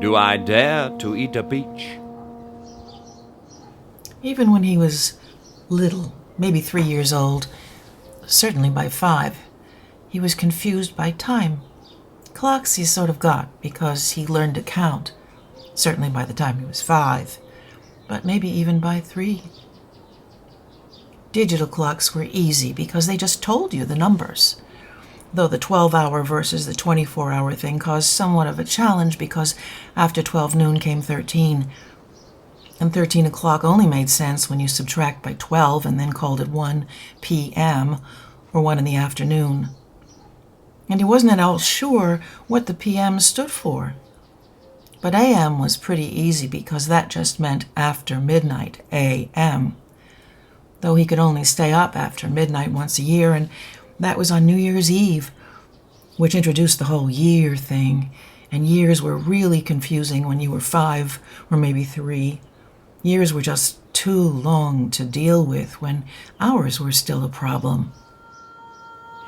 Do I dare to eat a peach? Even when he was little, maybe 3 years old, certainly by 5, he was confused by time. Clocks he sort of got because he learned to count, certainly by the time he was 5, but maybe even by 3. Digital clocks were easy because they just told you the numbers, though the 12-hour versus the 24-hour thing caused somewhat of a challenge because after 12 noon came 13, and 13 o'clock only made sense when you subtract by 12 and then called it 1 p.m. or 1 in the afternoon. And he wasn't at all sure what the p.m. stood for. But a.m. was pretty easy because that just meant after midnight, a.m., though he could only stay up after midnight once a year, and that was on New Year's Eve, which introduced the whole year thing, and years were really confusing when you were 5 or maybe 3. Years were just too long to deal with when hours were still a problem.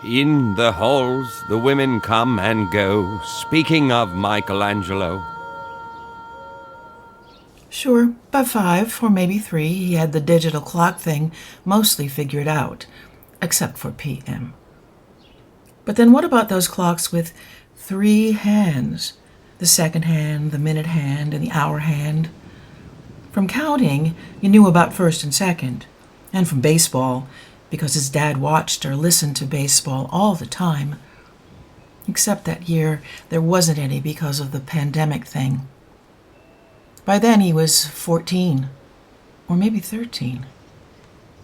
In the halls the women come and go, speaking of Michelangelo. Sure, by 5 or maybe 3, he had the digital clock thing mostly figured out, except for p.m. But then what about those clocks with 3 hands? The second hand, the minute hand, and the hour hand. From counting, you knew about first and second, and from baseball, because his dad watched or listened to baseball all the time. Except that year, there wasn't any because of the pandemic thing. By then he was 14, or maybe 13.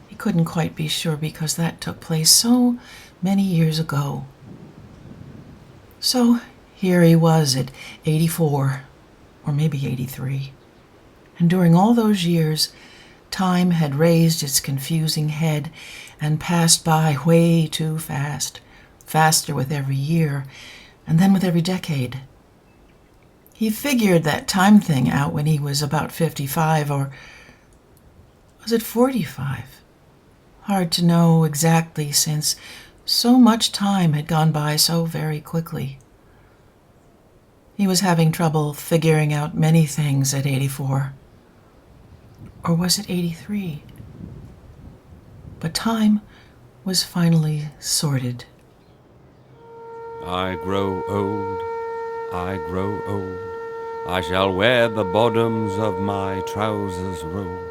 He couldn't quite be sure because that took place so many years ago. So here he was at 84, or maybe 83. And during all those years, time had raised its confusing head and passed by way too fast, faster with every year, and then with every decade. He figured that time thing out when he was about 55, or was it 45? Hard to know exactly since so much time had gone by so very quickly. He was having trouble figuring out many things at 84. Or was it 83? But time was finally sorted. I grow old, I grow old. I shall wear the bottoms of my trousers rolled.